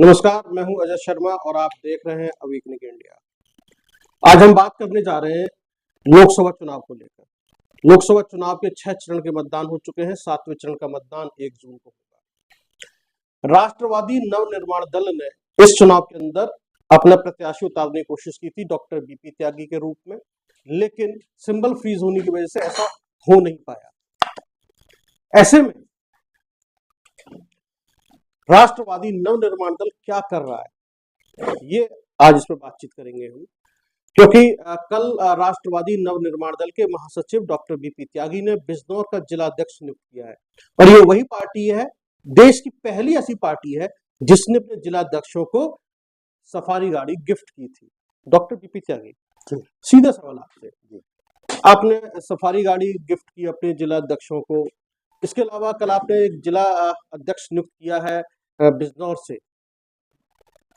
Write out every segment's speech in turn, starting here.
नमस्कार, मैं हूं अजय शर्मा और आप देख रहे हैं अवेकनिंग इंडिया। आज हम बात करने जा रहे हैं लोकसभा चुनाव को लेकर। लोकसभा चुनाव के 6 चरण के मतदान हो चुके हैं। 7वें चरण का मतदान 1 जून को होगा। राष्ट्रवादी नवनिर्माण दल ने इस चुनाव के अंदर अपना प्रत्याशी उतारने की कोशिश की थी डॉक्टर बीपी त्यागी के रूप में, लेकिन सिंबल फ्रीज होने की वजह से ऐसा हो नहीं पाया। ऐसे में राष्ट्रवादी नवनिर्माण दल क्या कर रहा है, ये आज इस पर बातचीत करेंगे हम। क्योंकि कल राष्ट्रवादी नवनिर्माण दल के महासचिव डॉक्टर बीपी त्यागी ने बिजनौर का जिला अध्यक्ष नियुक्त किया है और ये वही पार्टी है, देश की पहली ऐसी पार्टी है जिसने अपने जिला अध्यक्षों को सफारी गाड़ी गिफ्ट की थी। डॉक्टर बीपी त्यागी, सीधा सवाल आपसे, आपने सफारी गाड़ी गिफ्ट की अपने जिला अध्यक्षों को। इसके अलावा कल आपने एक जिला अध्यक्ष नियुक्त किया है बिजनौर से।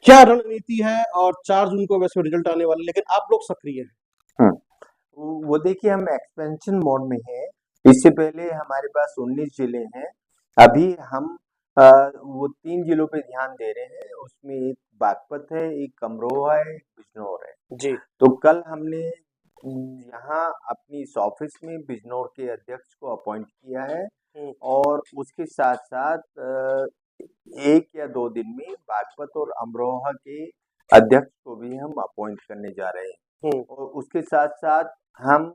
क्या रणनीति है? और 4 जून को वैसे रिजल्ट आने वाला, लेकिन आप लोग सक्रिय हैं। वो देखिए, हम एक्सपेंशन मोड में हैं। इससे पहले हमारे पास 19 जिले हैं। अभी हम वो 3 जिलों पे ध्यान दे रहे हैं। उसमें एक बागपत है, एक अमरोहा है, एक बिजनौर है जी। तो कल हमने यहाँ अपनी इस ऑफिस में बिजनौर के अध्यक्ष को अपॉइंट किया है और उसके साथ साथ 1 या 2 दिन में बागपत और अमरोहा के अध्यक्ष को भी हम अपॉइंट करने जा रहे हैं और उसके साथ साथ हम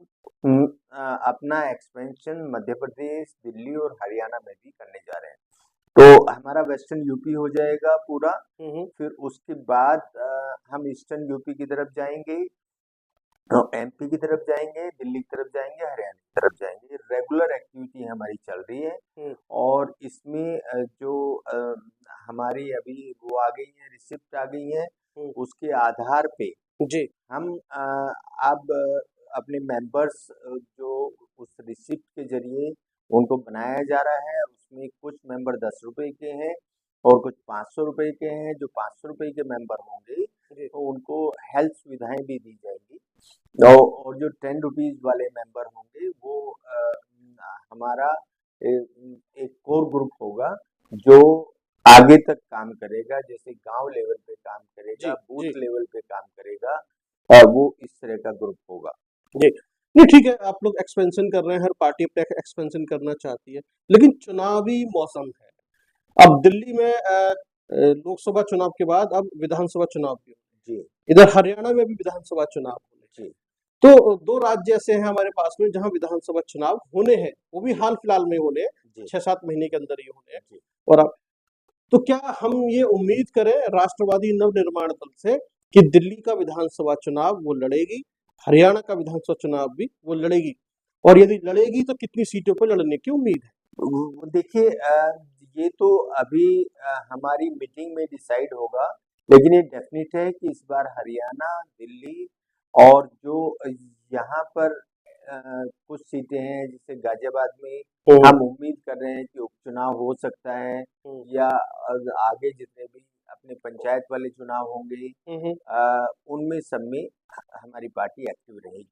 अपना एक्सपेंशन मध्य प्रदेश, दिल्ली और हरियाणा में भी करने जा रहे हैं। तो हमारा वेस्टर्न यूपी हो जाएगा पूरा। फिर उसके बाद हम ईस्टर्न यूपी की तरफ जाएंगे, एमपी की तरफ जाएंगे, दिल्ली की तरफ जाएंगे, हरियाणा की तरफ जाएंगे। रेगुलर एक्टिविटी हमारी चल रही है और इसमें जो हमारी अभी वो आ गई है, रिसिप्ट आ गई है, उसके आधार पे जी हम अब अपने मेंबर्स जो उस रिसिप्ट के जरिए उनको बनाया जा रहा है। उसमें कुछ मेंबर 10 रुपए के हैं और कुछ 500 रुपए के हैं। जो 500 रुपए के मेंबर होंगे तो उनको हेल्थ सुविधाएं भी दी जाएंगी और जो 10 रुपीज वाले मेंबर होंगे वो हमारा एक कोर ग्रुप होगा जो आगे तक काम करेगा, जैसे गांव लेवल पे काम करेगा, बूथ लेवल पे काम करेगा, वो इस तरह का ग्रुप होगा। जी, नहीं ठीक है, आप लोग एक्सपेंशन कर रहे हैं, हर पार्टी अपना एक्सपेंशन करना चाहती है, लेकिन चुनावी मौसम है। अब दिल्ली में लोकसभा चुनाव के बाद अब विधानसभा चुनाव भी होंगे। जी, इधर हरियाणा में भी विधानसभा चुनाव होने। जी, तो 2 राज्य ऐसे हैं हमारे पास में जहां विधानसभा चुनाव होने हैं, वो भी हाल फिलहाल में होने, 6-7 महीने के अंदर ही होने हैं। और अब तो क्या हम ये उम्मीद करें राष्ट्रवादी नवनिर्माण दल से कि दिल्ली का विधानसभा चुनाव वो लड़ेगी, हरियाणा का विधानसभा चुनाव भी वो लड़ेगी, और यदि लड़ेगी तो कितनी सीटों पर लड़ने की उम्मीद है? देखिए, ये तो अभी हमारी मीटिंग में डिसाइड होगा, लेकिन ये डेफिनेट है कि इस बार हरियाणा, दिल्ली और जो यहाँ पर कुछ सीटें हैं, जैसे गाजियाबाद में हम उम्मीद कर रहे हैं कि उपचुनाव हो सकता है या आगे जितने भी अपने पंचायत वाले चुनाव होंगे उनमें सब में हमारी पार्टी एक्टिव रहेगी।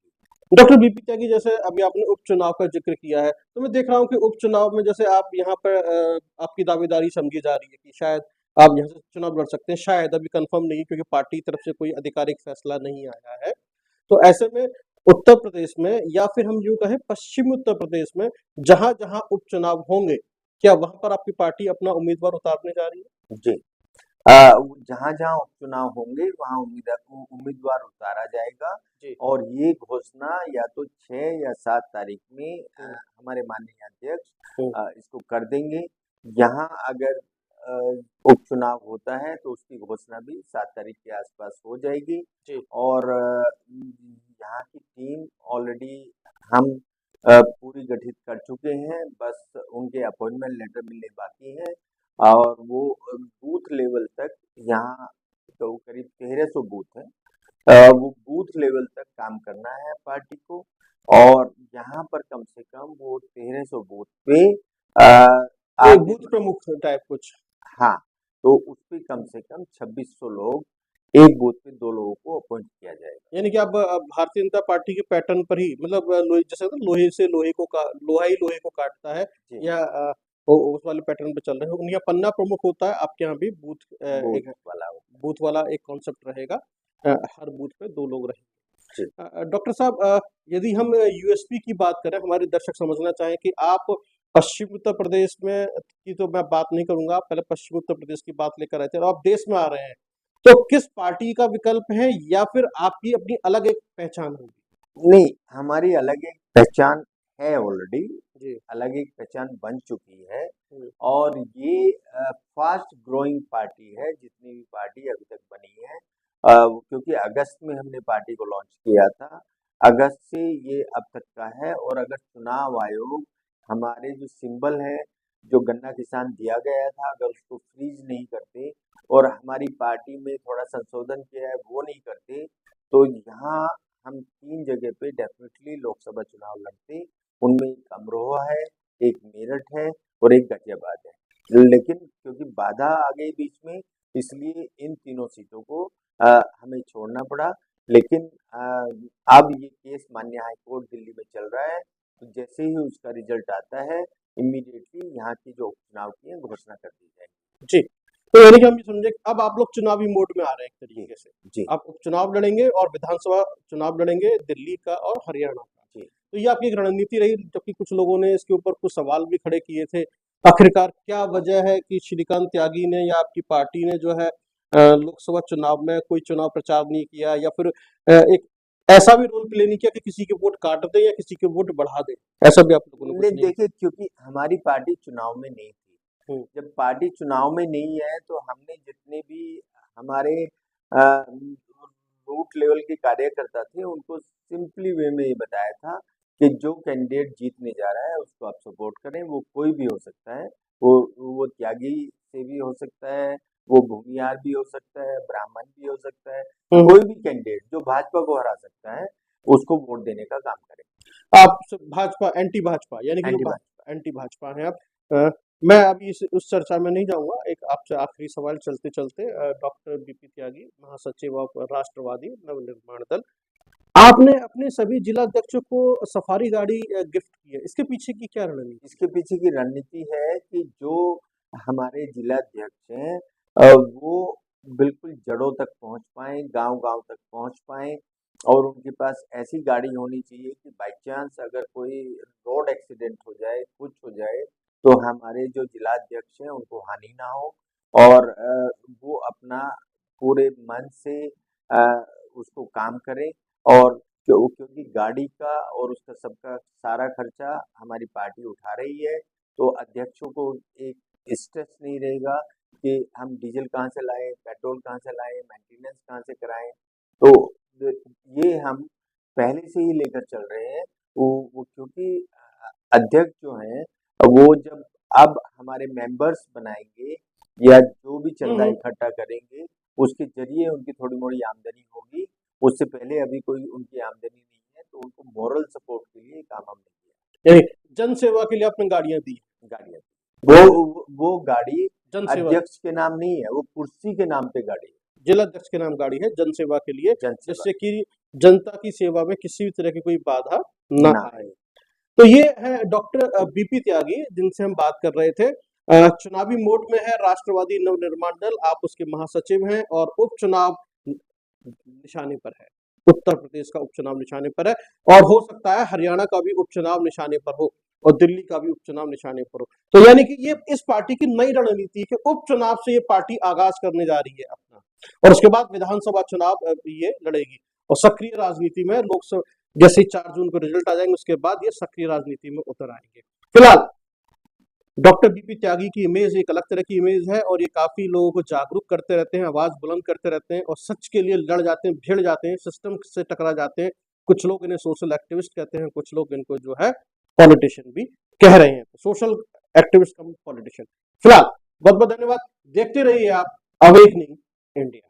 डॉक्टर बीपी त्यागी, जैसे अभी आपने उपचुनाव का जिक्र किया है, तो मैं देख रहा हूँ कि उपचुनाव में जैसे आप यहाँ पर आपकी दावेदारी समझी जा रही है कि शायद आप यहाँ से चुनाव लड़ सकते हैं। शायद अभी कंफर्म नहीं, क्योंकि पार्टी की तरफ से कोई आधिकारिक फैसला नहीं आया है। तो ऐसे में उत्तर प्रदेश में, या फिर हम यूं कहें पश्चिमी उत्तर प्रदेश में, जहां जहां उपचुनाव होंगे, क्या वहां पर आपकी पार्टी अपना उम्मीदवार उतारने जा रही है? जी, जहाँ जहाँ उपचुनाव होंगे वहाँ उम्मीदवार उतारा जाएगा और ये घोषणा या तो 6 या 7 तारीख में हमारे माननीय अध्यक्ष इसको कर देंगे। यहाँ अगर उपचुनाव होता है तो उसकी घोषणा भी 7 तारीख के आसपास हो जाएगी और यहाँ की टीम ऑलरेडी हम पूरी गठित कर चुके हैं। बस उनके अपॉइंटमेंट लेटर मिलने बाकी है और वो बूथ लेवल तक, यहाँ तो करीब 1300 बूथ है, वो बूथ लेवल तक काम करना है पार्टी को और यहाँ पर कम से कम वो 1300 बूथ पे बूथ प्रमुख टाइप कुछ। हाँ, तो उस पे कम से कम 2600 लोग, एक बूथ पे 2 लोगों को अपॉइंट किया जाएगा। यानी कि आप भारतीय जनता पार्टी के पैटर्न पर ही, मतलब लोहे, जैसे लोहे से लोहे को लोहा ही लोहे को काटता है, या उस वाले पैटर्न पे चल रहे हैं। उनके यहाँ पन्ना प्रमुख होता है, आपके यहाँ भी बूथ बूथ वाला एक कॉन्सेप्ट रहेगा। हर बूथ पे 2 लोग रहेंगे। डॉक्टर साहब, यदि हम यूएसपी की बात करें, हमारे दर्शक समझना चाहें कि आप पश्चिम उत्तर प्रदेश में की तो मैं बात नहीं करूंगा, पहले पश्चिम उत्तर प्रदेश की बात लेकर आए थे और आप देश में आ रहे हैं, तो किस पार्टी का विकल्प है या फिर आपकी अपनी अलग एक पहचान होगी? नहीं, हमारी अलग एक पहचान है ऑलरेडी, जी। अलग एक पहचान बन चुकी है और ये फास्ट ग्रोइंग पार्टी है, जितनी भी पार्टी अभी तक बनी है। क्योंकि अगस्त में हमने पार्टी को लॉन्च किया था, अगस्त से ये अब तक का है और अगर चुनाव आयोग हमारे जो सिंबल है, जो गन्ना किसान दिया गया था, अगर उसको फ्रीज नहीं करते और हमारी पार्टी में थोड़ा संशोधन किया है वो नहीं करते, तो यहाँ हम 3 जगह पे डेफिनेटली लोकसभा चुनाव लड़ते। उनमें एक अमरोहा है, एक मेरठ है और एक गाजियाबाद है। लेकिन क्योंकि बाधा आ गई बीच में, इसलिए इन तीनों सीटों को हमें छोड़ना पड़ा। लेकिन अब ये केस माननीय हाई कोर्ट दिल्ली में चल रहा है, तो जैसे ही उसका रिजल्ट आता है, इमीडिएटली यहाँ की जो उपचुनाव की है घोषणा कर दी जाएगी। जी, तो यानी कि हम ये समझे कि अब आप लोग चुनावी मोड में आ रहे हैं एक तरीके से। जी। आप उपचुनाव लड़ेंगे और विधानसभा चुनाव लड़ेंगे दिल्ली का और हरियाणा का। जी। तो ये आपकी एक रणनीति रही, जबकि कुछ लोगों ने इसके ऊपर कुछ सवाल भी खड़े किए थे। आखिरकार क्या वजह है कि श्रीकांत त्यागी ने या आपकी पार्टी ने जो है लोकसभा चुनाव में कोई चुनाव प्रचार नहीं किया या फिर एक ऐसा भी रोल प्ले नहीं किया कि किसी के वोट काट दे या किसी के वोट बढ़ा दे? ऐसा भी आप लोगों ने कुछ नहीं देखिए, क्योंकि हमारी पार्टी चुनाव में नहीं थी। जब पार्टी चुनाव में नहीं है तो हमने जितने भी हमारे रूट लेवल के कार्यकर्ता थे उनको सिंपली वे में ये बताया था कि जो कैंडिडेट जीतने जा रहा है उसको आप सपोर्ट करें, वो कोई भी हो सकता है, वो त्यागी से भी हो सकता है, वो भूमिहार भी हो सकता है, ब्राह्मण भी हो सकता है, कोई भी कैंडिडेट जो भाजपा को हरा सकता है उसको वोट देने का काम करें। आप भाजपा एंटी भाजपा यानी कि एंटी भाजपा हैं आप। मैं अभी उस चर्चा में नहीं जाऊंगा। एक आपसे आखिरी सवाल चलते चलते, डॉक्टर बीपी त्यागी, महासचिव ऑफ राष्ट्रवादी नवनिर्माण दल, आपने अपने सभी जिला अध्यक्षों को सफारी गाड़ी गिफ्ट की है, इसके पीछे की क्या रणनीति? इसके पीछे की रणनीति है कि जो हमारे जिला अध्यक्ष हैं वो बिल्कुल जड़ों तक पहुंच पाए, गांव-गांव तक पहुंच पाए और उनके पास ऐसी गाड़ी होनी चाहिए कि बाय चांस अगर कोई रोड एक्सीडेंट हो जाए, कुछ हो जाए, तो हमारे जो जिला अध्यक्ष हैं उनको हानि ना हो और वो अपना पूरे मन से उसको काम करें और क्योंकि गाड़ी का और उसका सबका सारा खर्चा हमारी पार्टी उठा रही है, तो अध्यक्षों को एक स्ट्रेस नहीं रहेगा कि हम डीजल कहाँ से लाएं, पेट्रोल कहाँ से लाएं, मेंटेनेंस कहाँ से कराएं। तो ये हम पहले से ही लेकर चल रहे हैं। वो क्योंकि अध्यक्ष जो हैं वो जब अब हमारे मेंबर्स बनाएंगे या जो भी चंदा इकट्ठा करेंगे, उसके जरिए उनकी थोड़ी मोड़ी आमदनी होगी। उससे पहले अभी कोई उनकी आमदनी नहीं है, तो उनको मोरल सपोर्ट के लिए काम हमने किया। जन सेवा के लिए आपने गाड़ियां दी? वो गाड़ी अध्यक्ष के नाम नहीं है, वो कुर्सी के नाम पे गाड़ी है, जिला अध्यक्ष के नाम गाड़ी है, जन सेवा के लिए, जिससे कि जनता की सेवा में किसी भी तरह की कोई बाधा ना आए। तो ये है डॉक्टर बीपी त्यागी जिनसे हम बात कर रहे थे। चुनावी मोड में है राष्ट्रवादी नवनिर्माण दल, आप उसके महासचिव हैं और उपचुनाव निशाने पर है, उत्तर प्रदेश का उपचुनाव निशाने पर है और हो सकता है हरियाणा का भी उपचुनाव निशाने पर हो और दिल्ली का भी उपचुनाव निशाने पर हो। तो यानी कि ये इस पार्टी की नई रणनीति है, उपचुनाव से ये पार्टी आगाज करने जा रही है अपना और उसके बाद विधानसभा चुनाव ये लड़ेगी और सक्रिय राजनीति में लोकसभा जैसे 4 जून को रिजल्ट आ जाएंगे उसके बाद ये सक्रिय राजनीति में उतर आएंगे। फिलहाल डॉक्टर बीपी त्यागी की इमेज एक अलग तरह की इमेज है और ये काफी लोगों को जागरूक करते रहते हैं, आवाज बुलंद करते रहते हैं और सच के लिए लड़ जाते हैं, भिड़ जाते हैं, सिस्टम से टकरा जाते हैं। कुछ लोग इन्हें सोशल एक्टिविस्ट कहते हैं, कुछ लोग इनको जो है पॉलिटिशियन भी कह रहे हैं, सोशल एक्टिविस्ट कम पॉलिटिशियन। फिलहाल बहुत बहुत धन्यवाद, देखते रहिए आप अवेकनिंग इंडिया।